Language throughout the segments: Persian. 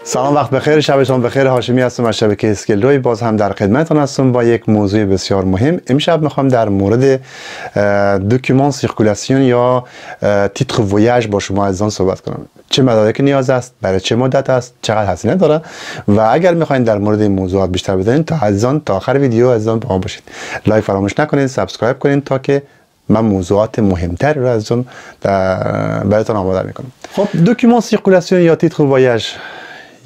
سلام، وقت بخیر، شبتون بخیر. هاشمی هستم از شبکه اسکیل روی. باز هم در خدمتتون هستم با یک موضوع بسیار مهم. امشب میخوام در مورد دکومان سیرکولاسیون یا تیتر ویاژ با شما عزیزان صحبت کنم. چه مدارک نیاز است، برای چه مدت است، چقدر هزینه داره و اگر میخواین در مورد این موضوعات بیشتر بدونین تا عزیزان تا آخر ویدیو عزیزان با ما باشید. لایک فراموش نکنید، سابسکرایب کنید تا که من موضوعات مهمتر رو عزیزان براتون آماده میکنم. خب دکومان سیرکولاسیون یا تیتر ویاژ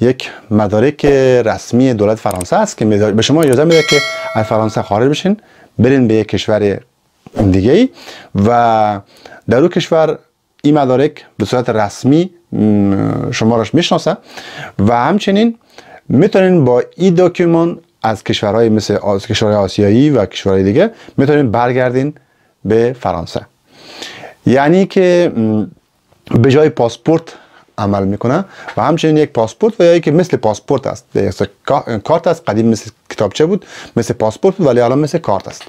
یک مدارک رسمی دولت فرانسه است که به شما اجازه میده که از فرانسه خارج بشین، برین به یک کشور دیگه ای و در اون کشور این مدارک به صورت رسمی شما راش میشناسه و همچنین میتونین با این دکومان از کشورهای مثل کشورهای آسیایی و کشورهای دیگه میتونین برگردین به فرانسه. یعنی که به جای پاسپورت عمل میکنه و همچنین یک پاسپورت و یا که مثل پاسپورت است، کارت است. قدیم مثل کتابچه بود، مثل پاسپورت بود، ولی الان مثل کارت است.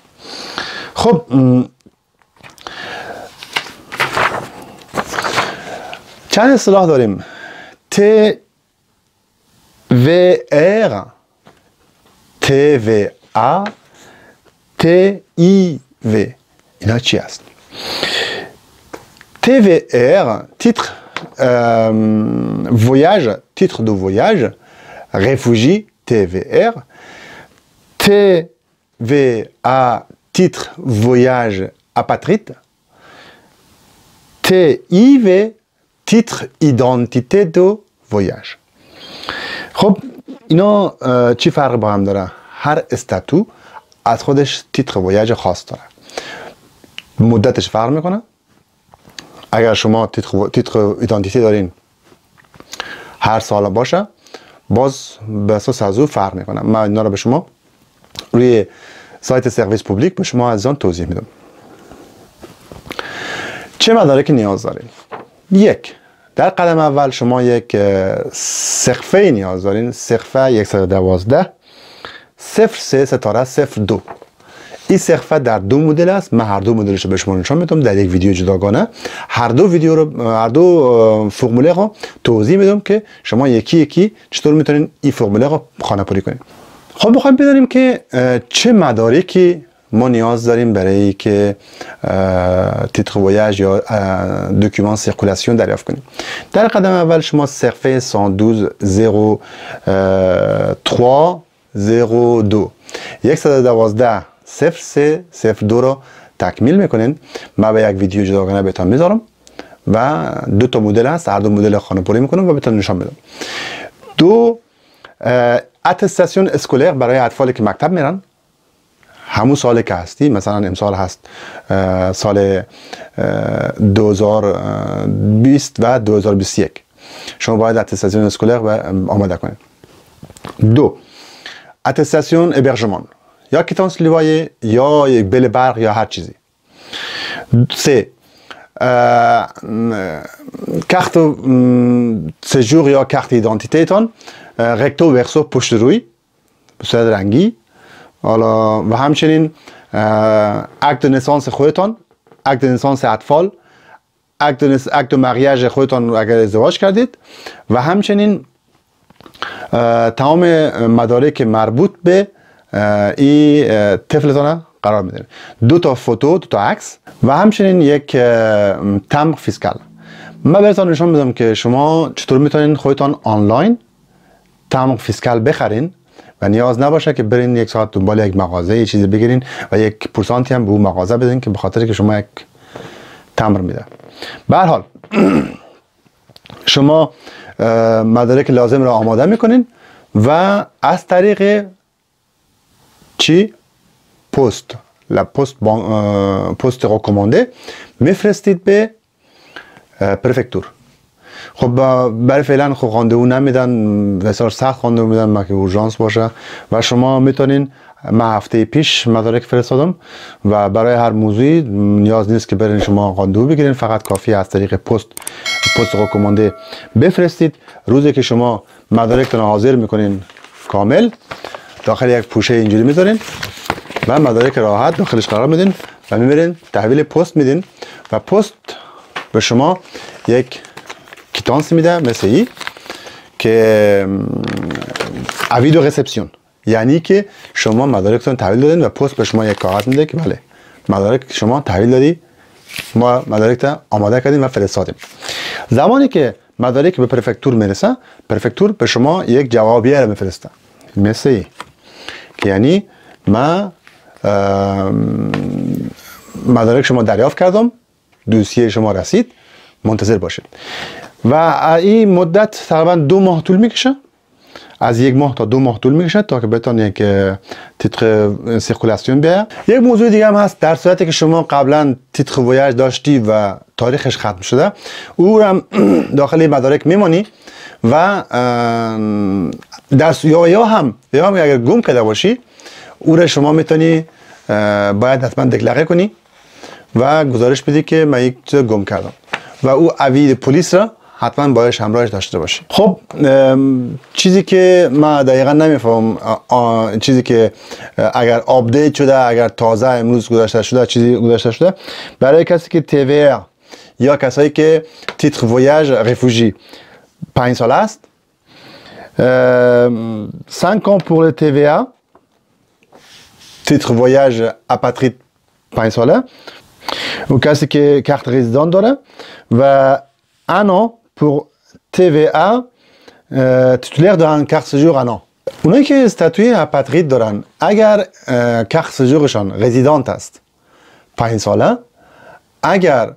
خب چند اصطلاح داریم. TVR، TVA، TIV. اینا چی است؟ TVR تیتر voyage, titre de voyage, réfugié, TVR. TVA, titre voyage apatride. TIV, titre identité de voyage. خب اینا چی فرق با هم داره؟ هر استاتو از خودش تیتر ویاژ خاص داره. مدتش فرق میکنه. اگر شما تیتر ایدنتیتی دارین هر سال باشه، باز به اساس از او فرق میکنه. من اینا رو به شما روی سایت سرویس پوبلیک به شما از آن توضیح میدم. چه مدارکی نیاز دارین؟ یک، در قدم اول شما یک سقفه نیاز دارین. سقفه 112 03 ستاره 02. این سقفه در دو مدل است. من هر دو مدلش رو به شما نشون میدم در یک ویدیو جداگانه. هر دو فرموله رو توضیح میدم که شما یکی یکی چطور میتونین این فرموله رو خانه‌پری کنین. خب میخوایم بدونیم که چه مدارکی ما نیاز داریم برای که تیتر ویاژ یا دکومان سیرکولاسیون دریافت کنیم. در قدم اول شما سقفه 112 03 02 112 0302 رو تکمیل میکنین. من به یک ویدیو جداگانه بهتون میذارم و دو تا مدل هست. هر دو مدل خانه‌پری میکنم و بهتون نشان میدم. دو، اتستاسیون اسکولر برای اطفالی که مکتب میرن. همون سالی که هستی، مثلا امسال هست سال 2020 و 2021، شما باید اتستاسیون اسکولر آماده کنید. دو، اتستاسیون ابرژمان، یا کیتانس لیوایه یا یک بل برق یا هر چیزی. سه، کارت سجور یا کارت ایدنتیته تان رکتو ورسو پشت روی به صورت رنگی. حالا و همچنین اکت نسانس خودتان، اکت نسانس اطفال، اکت مریاژ خودتان اگر ازدواج کردید و همچنین تمام مدارک مربوط به این طفلتان قرار میدین. دو تا فوتو، دو تا عکس و همچنین یک تمبر فیسکال. من براتون نشون میدم که شما چطور میتونین خودتان آنلاین تمبر فیسکال بخرین و نیاز نباشه که برین یک ساعت دنبال یک مغازه یه چیزی بگیرین و یک پرسانتی هم به اون مغازه بدین که به خاطر که شما یک تمبر میده. به هر حال شما مدارک لازم را آماده میکنین و از طریق چی؟ پست رکومانده میفرستید به پرفکتور. خب برای فعلا خب راندوو نمیدن، بسیار سخت راندوو میدن مگه اورژانس باشه و شما میتونین. من هفته پیش مدارک فرستادم و برای هر موضوعی نیاز نیست که برین شما راندوو بگیرین، فقط کافیه از طریق پست رکومانده بفرستید. روزی که شما مدارکتون حاضر میکنین کامل داخل یک پوشه اینجوری میذارین و مدارک راحت داخلش قرار میدین و میبرین تحویل پست میدین و پست به شما یک کیتانس میده مثل این که اوید و رسپسیون، یعنی که شما مدارکتون تحویل دادین و پست به شما یک کاغذ میده که بله مدارک شما تحویل دادی، ما مدارک آماده کردیم و فرستادیم. زمانی که مدارک به پرفکتور میرسه، پرفکتور به شما یک جوابیه رو میفرسته مثل این که یعنی من مدارک شما دریافت کردم، دوسیه شما رسید، منتظر باشید. و این مدت تقریبا 2 ماه طول میکشه، از 1 ماه تا 2 ماه طول میکشه تا که بتون یک تیتر سیرکولاسیون بیاید. یک موضوع دیگه هم هست، در صورتی که شما قبلا تیتر ویاژ داشتی و تاریخش ختم شده، او هم داخل مدارک میمانی و در یا هم اگر گم کرده باشی، او را شما میتونی باید حتما دکلره کنی و گزارش بدی که من یک چیز گم کردم و او اوید پلیس را حتما باید همراهش داشته باشی. خب چیزی که من دقیقا نمیفهم، چیزی که اگر آپدیت شده، اگر تازه امروز گذاشته شده، چیزی گذاشته شده برای کسی که TVA یا کسایی که تیتر ویاژ رفوژی 5 سال است، 5 ans pour le TVA، تیتر ویاژ اپاترید 5 ساله، و کسی که کارت رزیدان داره، و 1 an pour TVA titulaire d'un carte séjour 1 an. اونایی که استاتوی اپاترید دارن اگر کارت سژورشان رزیدانت است 5 ساله، اگر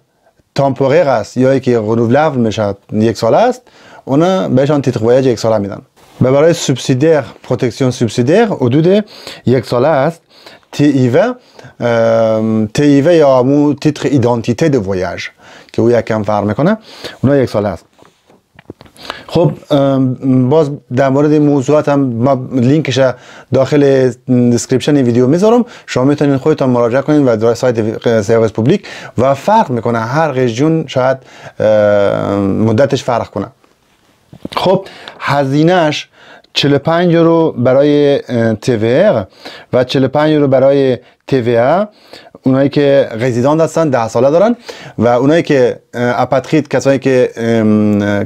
تامپوریر است یا که رنوولابل میشه 1 ساله است، اونا بهشان تیتر ویاژ 1 ساله میدن. و برای سوبسیدیر، پروتکسیون سوبسیدیر حدود 1 ساله است. TIV یا همون تیتر ایدانتیته دو ویاژ که او یکم فرق میکنه، اونا 1 ساله است. خب باز در مورد این موضوعات هم ما لینکش داخل دیسکریپشن ویدیو میذارم، شما میتونید خودتون مراجعه کنید و در سایت سرویس پوبلیک و فرق میکنه، هر رژیون شاید مدتش فرق کنه. خب هزینهش 45 یورو برای TVR و 45 یورو برای TVA، اونایی که رزیدانت هستن 10 ساله دارن، و اونایی که اپاترید، کسایی که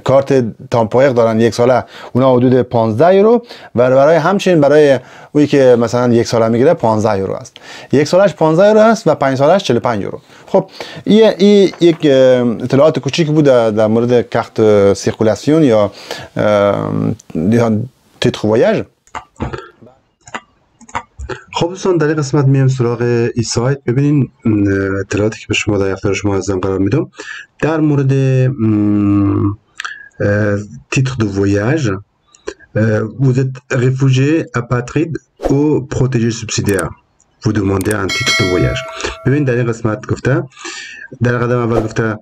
کارت تامپوریر دارن 1 ساله، اونا حدود 15 یورو، و برای همچنین برای اونی که مثلا 1 ساله میگیره 15 یورو است. 1 سالش 15 یورو است و 5 سالش 45 یورو. خب این یک اطلاعات کوچیک بود در مورد کارت سیرکولاسیون یا تیتر ویاژ. خب دوستان، در این قسمت میایم سراغ این سایت. ببینین اطلاعاتی که به شما در اختیار شما عزیزان قرار میدم در مورد تیتر دو ویاژ. Vous êtes réfugié, apatride ou protégé subsidiaire. Vous demandez un titre de voyage. ببین در این قسمت گفته، در قدم اول گفته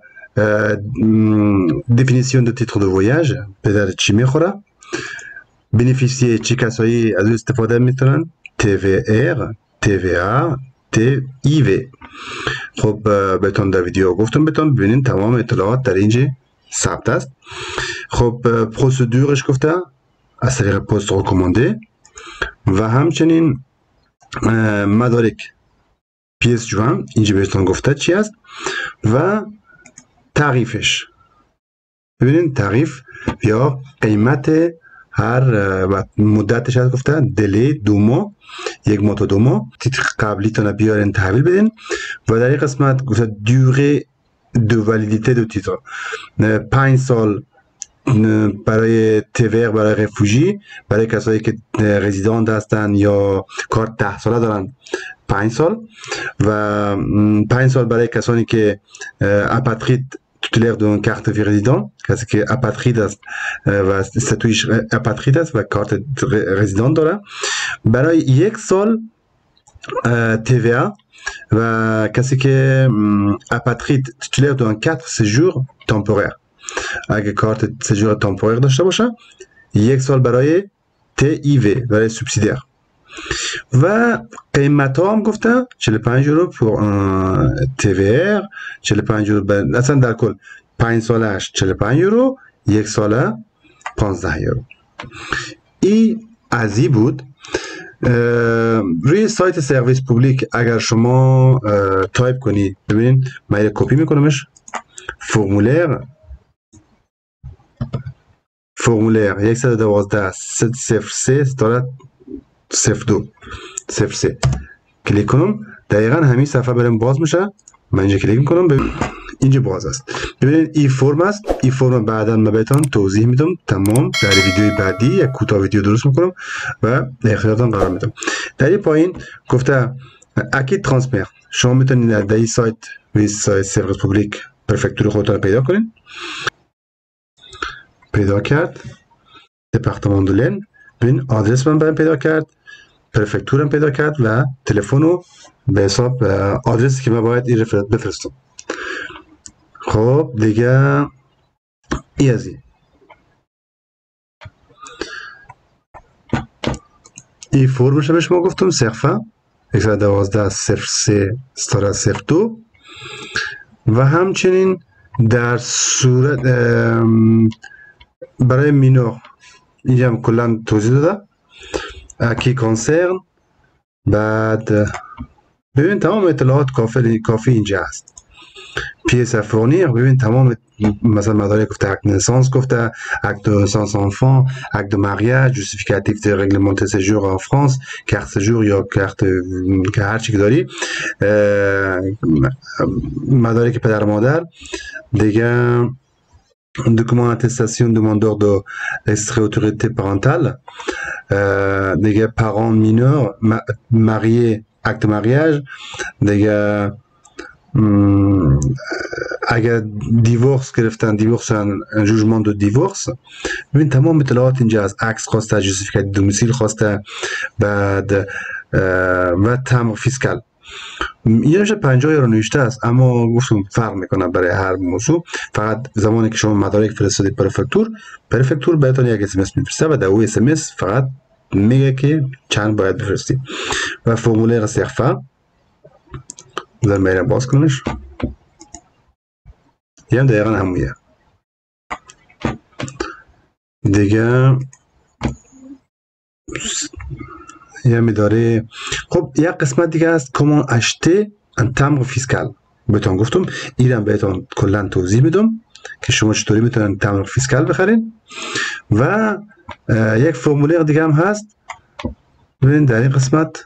definition de titre de voyage به در چی میخوره، بنفیسیه چی کسایی از او استفاده میتونن، TVR، TVA، TIV. خب بهتون در ویدیو گفتم بهتون ببینین تمام اطلاعات در اینجا ثبت است. خب پروسیدورش گفته از طریق پست رکومانده و همچنین مدارک پیس جوان اینجا بهتون گفته چی است و تعریفش. ببینین تعریف یا قیمت هر مدتش هست، گفته دلی 2 ماه، 1 ماه تا 2 ماه. تیتر قبلی تونه بیارین تحویل بدین و در این قسمت گفته دوره دو والیدیته دو تیتر 5 سال برای TVR برای رفوژی، برای کسایی که رزیدانت هستن یا کارت 10 ساله دارن 5 سال، و 5 سال برای کسانی که اپاترید titulaire d'un carte de résident، کسی که اپاترید است و استاتویش اپاترید است و کارت رزیدان داره. برای 1 سال TVA و کسی که اپاترید titulaire d'un carte séjour temporaire، اگه کارت سژور تامپوریر داشته باشه 1 سال برای TIV برای سوبسیدیر. و قیمت ها هم گفته 45 یورو pour TVR، 45 یورو اصلا در کل 5 سالش 45 یورو، 1 ساله 15 یورو. این از این بود. روی سایت سرویس پوبلیک اگر شما تایپ کنید، ببینید من کپی میکنمش، فرمولر 112 303 ستاره 02 03 کلیک کنم دقیقا همین صفحه برام باز میشه. من اینجا کلیک میکنم اینجا باز است. ببینید این فرم است. این فرم بعدا من بهتون توضیح میدم تمام در ویدیوی بعدی. یک کوتاه ویدیو درست میکنم و در اختیارتون قرار میدم. در این پایین گفته اکی ترانسفر شما میتونید در این سایت سرویس پوبلیک پرفکتور خودتون پیدا کنید. پیدا کرد دپارتمان دولن. ببین آدرس من پیدا کرد، پرفکتورم پیدا کرد و تلفن به حساب آدرسی که من باید این بفرستم. خب دیگه ای از این فرمش به شما گفتم صرفا 112 03 ستاره 02 و همچنین در صورت برای مینور اینجا هم کلا توضیح داده اکی کانسرن. بعد ببین تمام اطلاعات کافی اینجا هست. پیس فورنیر ببین تمام مثلا مدارک گفته اکت نسانس، گفته اکت de naissance enfant، اکت de mariage، justificatif de règlement de séjour en France، carte séjour یا کارت که هر چی که داری، مدارک پدر مادر دیگه، document attestation demandeur de extrait autorité parentale دیگه، parents mineurs mariés acte de mariage دیگه، اگر دیورس گرفتن دیورس جوجمان دو دیورس. ببین تمام اطلاعات اینجا از عکس خواسته، جوستیفیکات دومیسیل خواسته، بعد و تمام فیسکال. اینجا میشه 50 رو نوشته است اما گفتم فرق میکنه برای هر موضوع. فقط زمانی که شما مدارک فرستادید پرفکتور بهتون یک اسمس میفرسته و در او اسمس فقط میگه که چند باید بفرستید. و فرمولر صرفا بذار میرم باز کنش یه هم دقیقا همونیه دیگه. یه میداره. خب یک قسمت دیگه هست کمان اشته ان تمر فیسکال. بهتون گفتم ایرم بهتون کلا توضیح میدم که شما چطوری میتونن تمر فیسکال بخرین. و یک فرمولر دیگه هم هست. ببین در این قسمت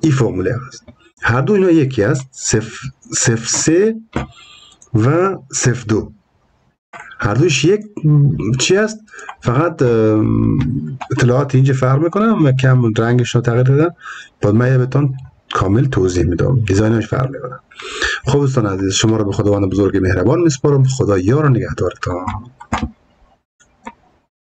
این فرمولر هست. هر دو اینا یکی است، صف 3 و صف 2. هر دوش یک چی است، فقط اطلاعات اینجا فرق میکنه و کم رنگش رو تغییر دادن. بعد من بهتون کامل توضیح میدم، دیزاینش فرق میکنه. خب دوستان عزیز، شما رو به خداوند بزرگ مهربان میسپارم. خدا یار و نگهدارتان.